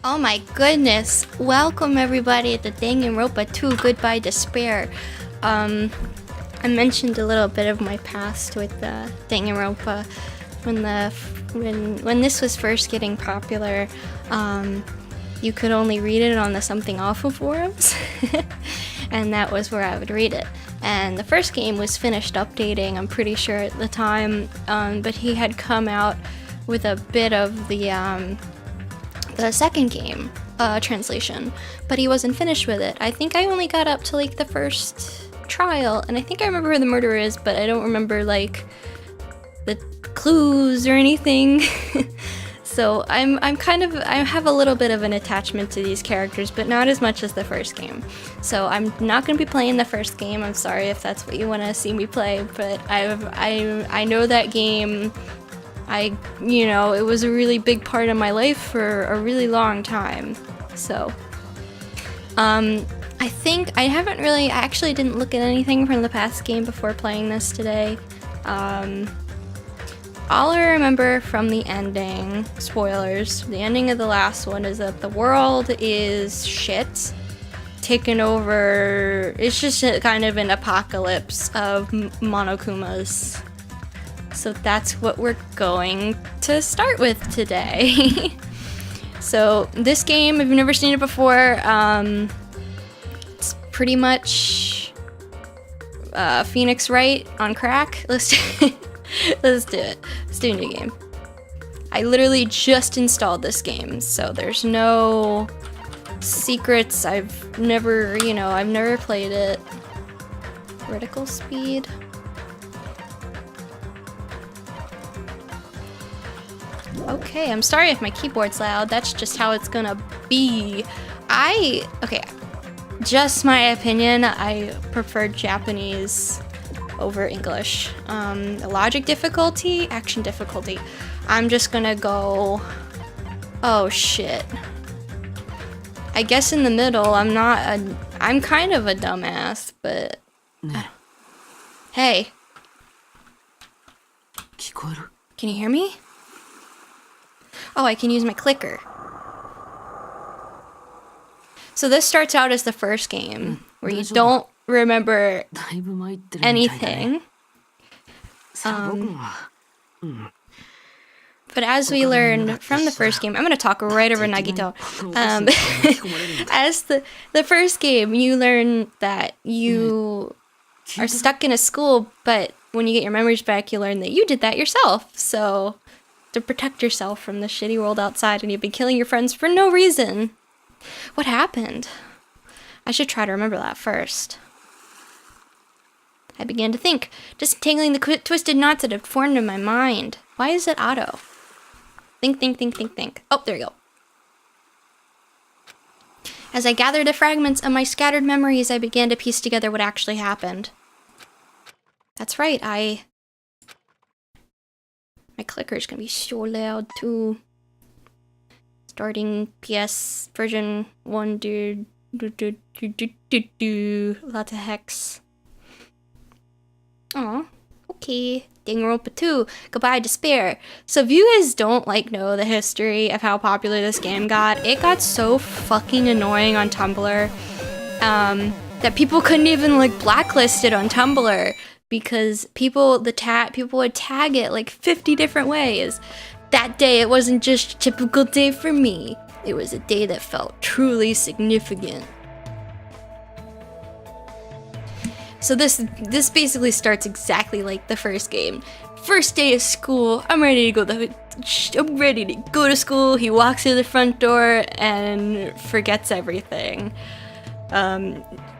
Oh my goodness! Welcome everybody to Danganronpa 2 Goodbye Despair. I mentioned a little bit of my past with Danganronpa when this was first getting popular. You could only read it on the Something Awful forums, and that was where I would read it. And the first game was finished updating, I'm pretty sure at the time, but he had come out with a bit of the second game translation, but he wasn't finished with it. I think I only got up to like the first trial, and I think I remember who the murderer is, but I don't remember like the clues or anything. So I have a little bit of an attachment to these characters, but not as much as the first game. So I'm not going to be playing the first game. I'm sorry if that's what you want to see me play, but I know that game. It was a really big part of my life for a really long time. So, I actually didn't look at anything from the past game before playing this today. All I remember from the ending, spoilers, the ending of the last one is that the world is shit, taken over. It's just kind of an apocalypse of Monokumas. So that's what we're going to start with today. So this game, if you've never seen it before, it's pretty much Phoenix Wright on crack. Let's do it. Let's do a new game. I literally just installed this game, so there's no secrets. I've never played it. Vertical speed. Okay, I'm sorry if my keyboard's loud. That's just how it's gonna be. Just my opinion, I prefer Japanese over English. Logic difficulty, action difficulty. I'm just gonna go... Oh shit. I guess in the middle, I'm kind of a dumbass, but... Hey. Can you hear me? Oh, I can use my clicker. So this starts out as the first game, where you don't remember anything. But as we learned from the first game, I'm going to talk right over Nagito. As the first game, you learn that you are stuck in a school, but when you get your memories back, you learn that you did that yourself. So... to protect yourself from the shitty world outside, and you've been killing your friends for no reason. What happened? I should try to remember that first. I began to think, disentangling the twisted knots that had formed in my mind. Why is it auto? Think. Oh, there you go. As I gathered the fragments of my scattered memories, I began to piece together what actually happened. That's right, my clicker is gonna be so loud too. Starting PS version 1, lots of hex. Aw, okay. Danganronpa 2, Goodbye Despair. So if you guys don't know the history of how popular this game got, it got so fucking annoying on Tumblr that people couldn't even blacklist it on Tumblr. Because people would tag it 50 different ways. That day, it wasn't just a typical day for me. It was a day that felt truly significant. So this basically starts exactly like the first game. First day of school, I'm ready to go to school. He walks through the front door and forgets everything.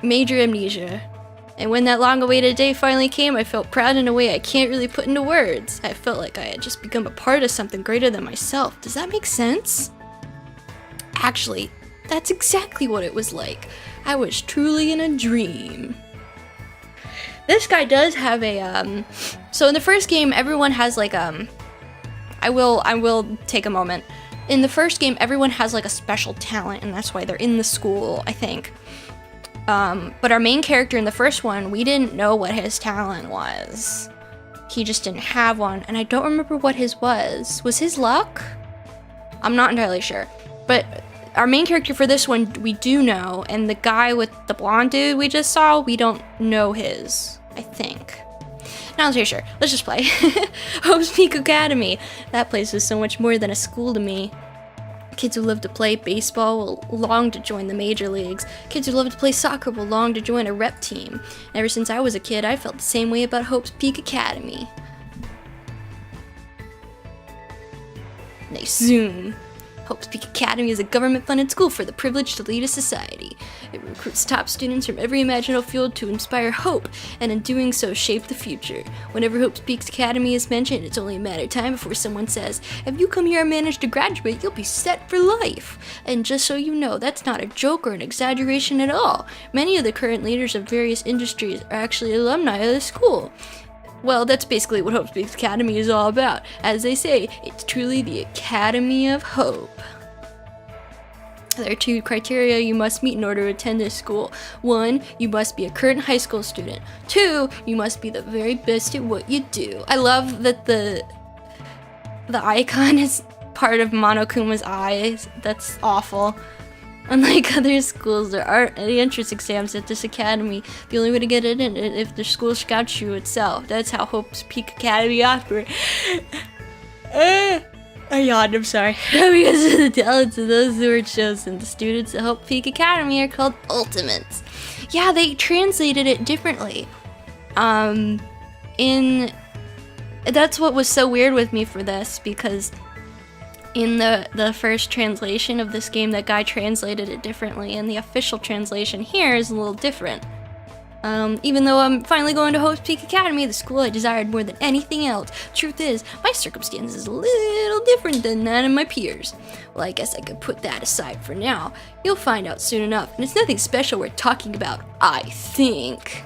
Major amnesia. And when that long-awaited day finally came, I felt proud in a way I can't really put into words. I felt like I had just become a part of something greater than myself. Does that make sense? Actually, that's exactly what it was like. I was truly in a dream. This guy does have a, so in the first game, everyone has I will take a moment. In the first game, everyone has a special talent, and that's why they're in the school, I think. But our main character in the first one, we didn't know what his talent was. He just didn't have one, and I don't remember what his was. Was his luck? I'm not entirely sure. But our main character for this one, we do know, and the guy with the blonde dude we just saw, we don't know his, I think. Not too sure. Let's just play. Hope's Peak Academy. That place is so much more than a school to me. Kids who love to play baseball will long to join the major leagues. Kids who love to play soccer will long to join a rep team. And ever since I was a kid, I felt the same way about Hope's Peak Academy. Nice zoom. Hope's Peak Academy is a government-funded school for the privileged to lead a society. It recruits top students from every imaginable field to inspire hope, and in doing so, shape the future. Whenever Hope's Peak Academy is mentioned, it's only a matter of time before someone says, if you come here and manage to graduate, you'll be set for life. And just so you know, that's not a joke or an exaggeration at all. Many of the current leaders of various industries are actually alumni of the school. Well, that's basically what Hope's Peak Academy is all about. As they say, it's truly the Academy of Hope. There are 2 criteria you must meet in order to attend this school. 1, you must be a current high school student. 2, you must be the very best at what you do. I love that the icon is part of Monokuma's eyes. That's awful. Unlike other schools, there aren't any entrance exams at this academy. The only way to get in is if the school scouts you itself. That's how Hope's Peak Academy operates. I yawned, I'm sorry. Because of the talents of those who are chosen, the students at Hope Peak Academy are called Ultimates. Yeah, they translated it differently. That's what was so weird with me for this, because in the first translation of this game, that guy translated it differently, and the official translation here is a little different. Even though I'm finally going to Hope's Peak Academy, the school I desired more than anything else, truth is, my circumstances is a little different than that of my peers. Well, I guess I could put that aside for now. You'll find out soon enough, and it's nothing special worth talking about, I think.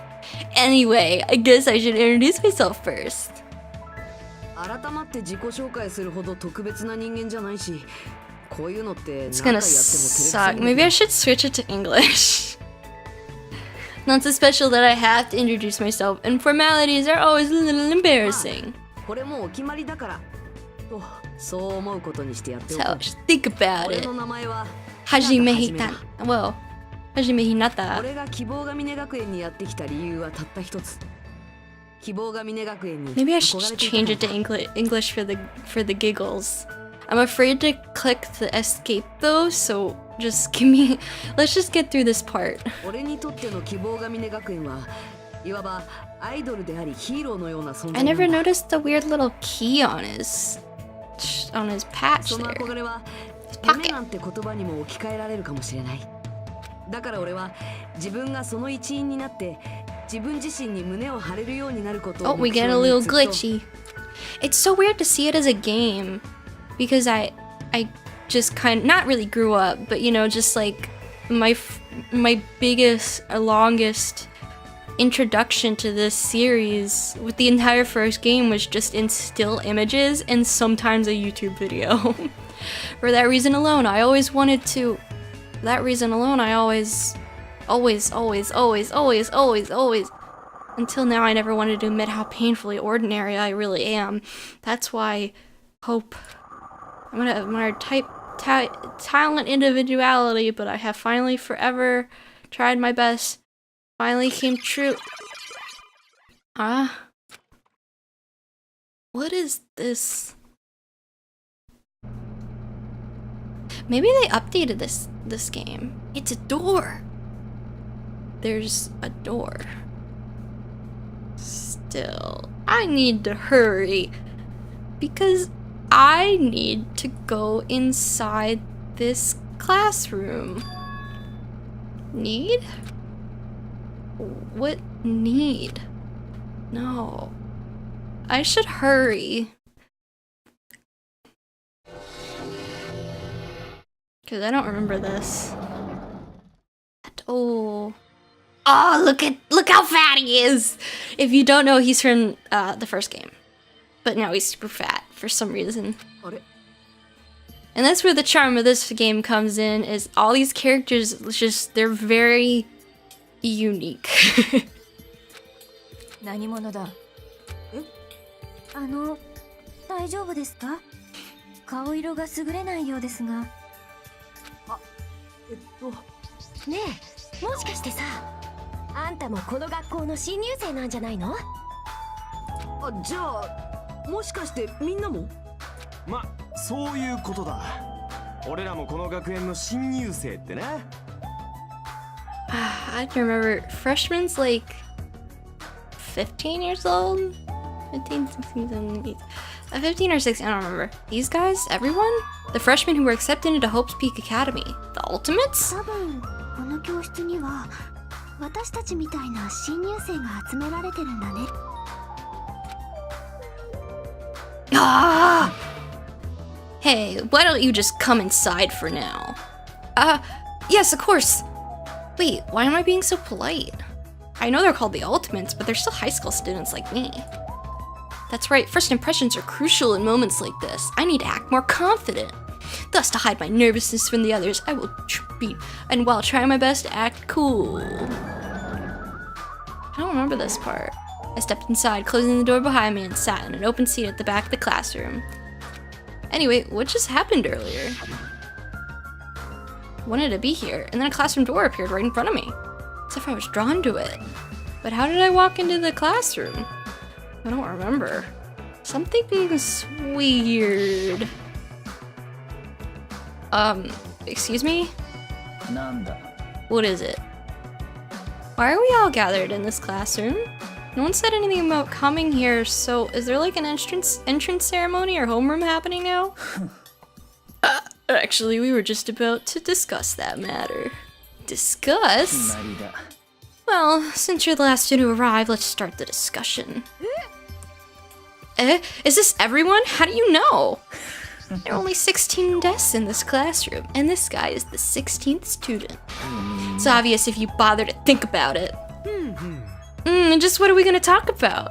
Anyway, I guess I should introduce myself first. 改まって自己紹介するほど特別な人間じゃないし、こういうのって何 It's 回 gonna やっても照れくさ suck. い。 Maybe I should switch it to English. Not so special that I have to introduce myself, and formalities are always a little embarrassing. これもうお決まりだからとそう思うことにしてやっておこ So う。 think about 俺 it. の名前は Hajime Hitan. Whoa. Hajime Hinata. 俺が希望が峰学園にやってきた理由はたった一つ。希望が峰学園に Maybe I should 憧 just れていた change it to English for the giggles. I'm afraid to click the escape though, so just give me. Let's just get through this part. 俺にとっての希望が峰学園はいわばアイドルでありヒーローのような存 I 在 never なんだ。 noticed the weird little key on his patch その there. 憧れは pocket 夢なんて言葉にも置き換えられるかもしれない。だから俺は自分がその一員になって自分自身に胸を張れるようになることを Oh, we 目 get 標 a に little ずっと glitchy. It's so weird to see it as a game because I just kind of not really grew up, but you know, just like my biggest or longest introduction to this series with the entire first game was just in still images and sometimes a YouTube video. For that reason alone, I always wanted to. That reason alone, I always. Until now, I never wanted to admit how painfully ordinary I really am. That's why Hope. I'm gonna type talent individuality, but I have finally forever tried my best. Finally came true. What is this? Maybe they updated this game. It's a door. There's a door. Still, I need to hurry because I need to go inside this classroom. Need? What need? No. I should hurry. Because I don't remember this. Oh, look how fat he is! If you don't know, he's from the first game. But now he's super fat for some reason. And that's where the charm of this game comes in, is all these characters, they're very unique. 何者だ。大丈夫ですか？顔色が優れないようですが。ねえ、もしかしてさ、あんたもこの学校の新入生なんじゃないの？じゃあもしかしてみんなも？ま、そういうことだ。俺らもこの学園の新入生ってな。I don't remember. Freshman's like 15 years old? 15, 16, 17, 15 or 16, I don't remember. These guys? Everyone? The freshmen who were accepted into Hope's Peak Academy. The Ultimates? 多分この教室には私たちみたいな新入生が集められてるんだね。Ah! Hey, why don't you just come inside for now? Yes, of course. Wait, why am I being so polite? I know they're called the Ultimates, but they're still high school students like me. That's right, first impressions are crucial in moments like this. I need to act more confident. Thus, to hide my nervousness from the others, I will while trying my best to act cool. I don't remember this part. I stepped inside, closing the door behind me, and sat in an open seat at the back of the classroom. Anyway, what just happened earlier? I wanted to be here, and then a classroom door appeared right in front of me. As if I was drawn to it. But how did I walk into the classroom? I don't remember. Something's weird. Excuse me? What is it? Why are we all gathered in this classroom? No one said anything about coming here, so is there like an entrance ceremony or homeroom happening now? Actually, we were just about to discuss that matter. Discuss? Well, since you're the last student to arrive, let's start the discussion. Is this everyone? How do you know? There are only 16 desks in this classroom, and this guy is the 16th student. It's obvious if you bother to think about it. Just what are we gonna talk about?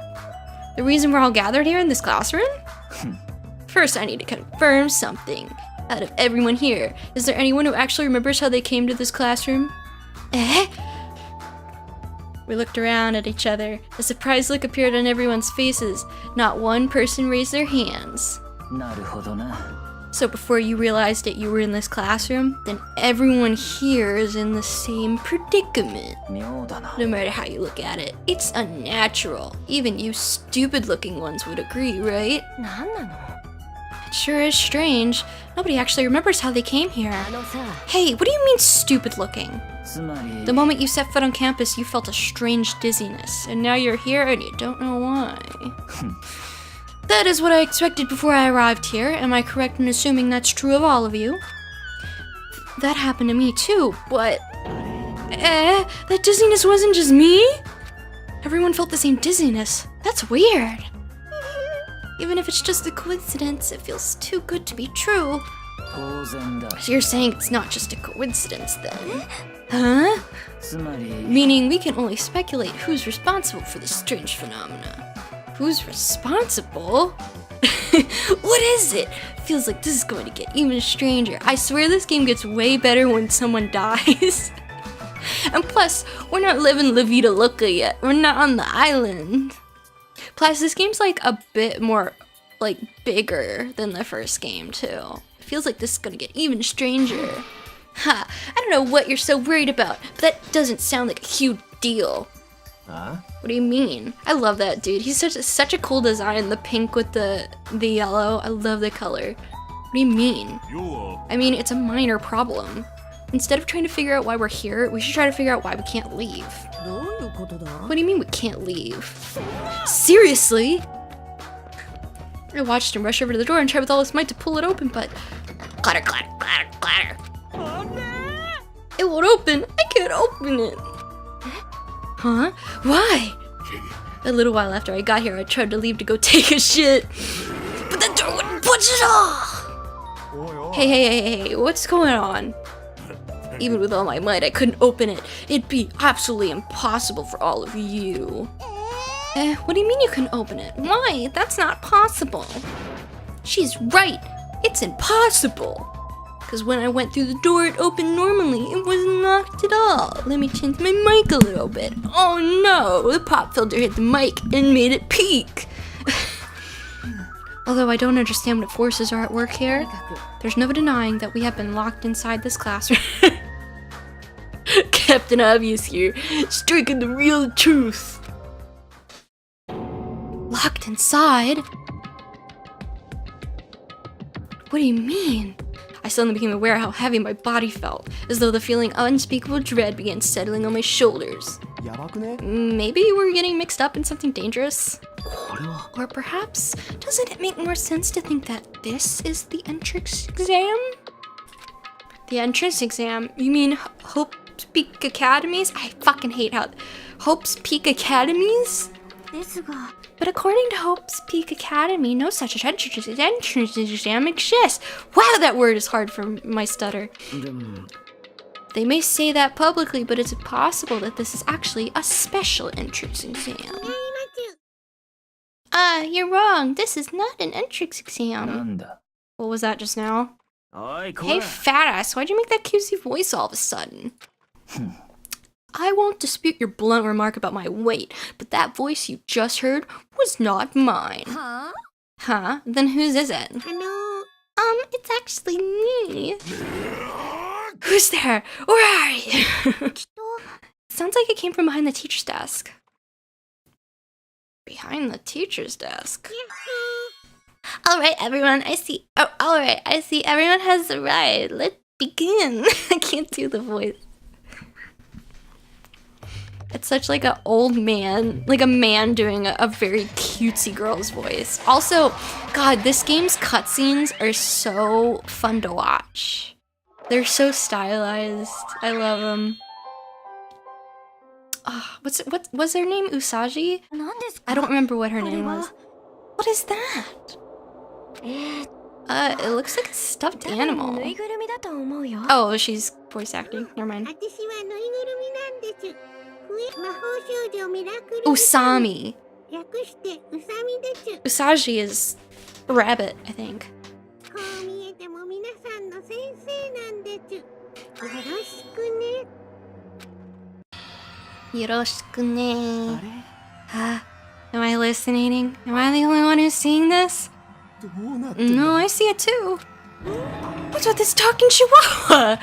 The reason we're all gathered here in this classroom? First, I need to confirm something. Out of everyone here, is there anyone who actually remembers how they came to this classroom? We looked around at each other. A surprised look appeared on everyone's faces. Not one person raised their hands. So before you realized that you were in this classroom, then everyone here is in the same predicament. No matter how you look at it, it's unnatural. Even you stupid-looking ones would agree, right? It sure is strange. Nobody actually remembers how they came here. Hey, what do you mean stupid-looking? The moment you set foot on campus, you felt a strange dizziness, and now you're here and you don't know why. That is what I expected before I arrived here. Am I correct in assuming that's true of all of you? That happened to me too, but... that dizziness wasn't just me? Everyone felt the same dizziness. That's weird. Even if it's just a coincidence, it feels too good to be true. So you're saying it's not just a coincidence then? Huh? Meaning we can only speculate who's responsible for this strange phenomena. Who's responsible? What is it? Feels like this is going to get even stranger. I swear this game gets way better when someone dies. And plus, we're not living La Vida Loca yet. We're not on the island. Plus, this game's like a bit more, like, bigger than the first game too. It feels like this is gonna get even stranger. Ha! I don't know what you're so worried about, but that doesn't sound like a huge deal. What do you mean? I love that dude. He's such a cool design. The pink with the yellow. I love the color. What do you mean? I mean, it's a minor problem. Instead of trying to figure out why we're here, we should try to figure out why we can't leave. What do you mean we can't leave? Seriously? I watched him rush over to the door and try with all his might to pull it open, but... Clatter, clatter, clatter, clatter. It won't open. I can't open it. Huh? Why? A little while after I got here, I tried to leave to go take a shit. But the door wouldn't budge at all. Hey, what's going on? Even with all my might, I couldn't open it. It'd be absolutely impossible for all of you. What do you mean you couldn't open it? Why? That's not possible. She's right. It's impossible. Because when I went through the door, it opened normally. It wasn't locked at all. Let me change my mic a little bit. Oh no, the pop filter hit the mic and made it peak. Although I don't understand what forces are at work here, there's no denying that we have been locked inside this classroom. Captain Obvious here, striking the real truth. Locked inside? What do you mean? I suddenly became aware how heavy my body felt, as though the feeling of unspeakable dread began settling on my shoulders. Maybe we're getting mixed up in something dangerous? Or perhaps, doesn't it make more sense to think that this is the entrance exam? The entrance exam? You mean Hope's Peak Academies? I fucking hate how... Hope's Peak Academies? But according to Hope's Peak Academy, no such entrance exam exists. Wow, that word is hard for my stutter. They may say that publicly, but it's possible that this is actually a special entrance exam. You're wrong. This is not an entrance exam. What was that just now? Hey, fat ass, why'd you make that cutesy voice all of a sudden? I won't dispute your blunt remark about my weight, but that voice you just heard was not mine. Huh? Then whose is it? It's actually me. Who's there? Where are you? Sounds like it came from behind the teacher's desk. Behind the teacher's desk? Alright, everyone, I see everyone has arrived. Let's begin. I can't do the voice. It's such like an old man, like a man doing a very cutesy girl's voice. Also, God, this game's cutscenes are so fun to watch. They're so stylized. I love them. What was their name? Usagi? I don't remember what her name was. What is that? It looks like a stuffed animal. Oh, she's voice acting. Never mind. Usami. Usagi is a rabbit, I think. Yoroshiku ne. Am I hallucinating? Am I the only one who's seeing this? No, I see it too. What's with this talking chihuahua?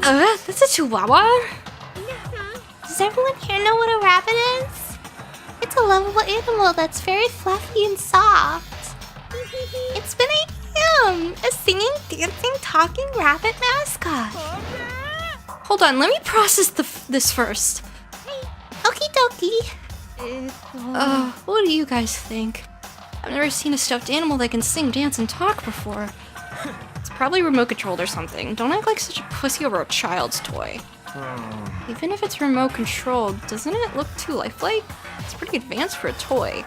That's a chihuahua? Does everyone here know what a rabbit is? It's a lovable animal that's very fluffy and soft. It's been a singing, dancing, talking rabbit mascot. Hold on, let me process this first. Okie dokie. What do you guys think? I've never seen a stuffed animal that can sing, dance, and talk before. It's probably remote controlled or something. Don't act like such a pussy over a child's toy. Even if it's remote controlled, doesn't it look too lifelike? It's pretty advanced for a toy.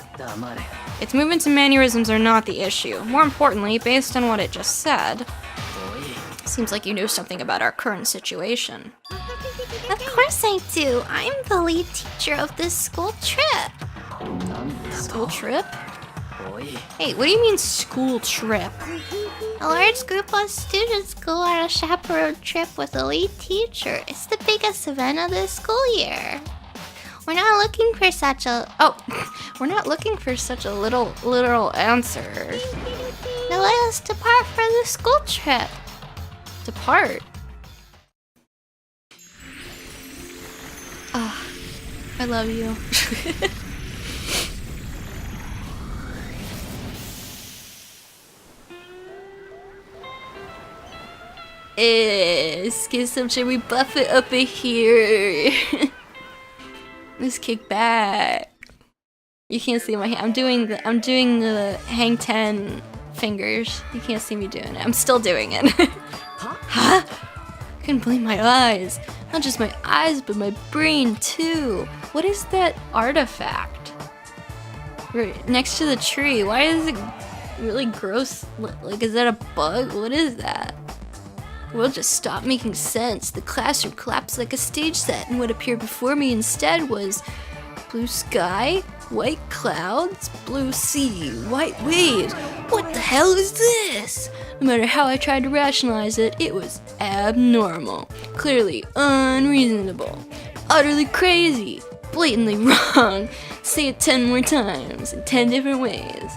Its movements and mannerisms are not the issue. More importantly, based on what it just said, seems like you know something about our current situation. Of course I do. I'm the lead teacher of this school trip. School trip? Hey, what do you mean school trip? A large group of students go on a chaperone trip with a lead teacher. It's the biggest event of the school year. We're not looking for such a little literal answer. Now let us depart for the school trip. Depart? I love you. Get some cherry buffet up in here. Let's kick back. You can't see my hand. I'm doing the hang 10 fingers. You can't see me doing it. I'm still doing it. Huh? Couldn't believe my eyes. Not just my eyes, but my brain too. What is that artifact? Right next to the tree. Why is it really gross? Like, is that a bug? What is that? The world just stopped making sense. The classroom collapsed like a stage set, and what appeared before me instead was blue sky, white clouds, blue sea, white waves. What the hell is this? No matter how I tried to rationalize it, it was abnormal, clearly unreasonable, utterly crazy, blatantly wrong. Say it 10 more times in 10 different ways.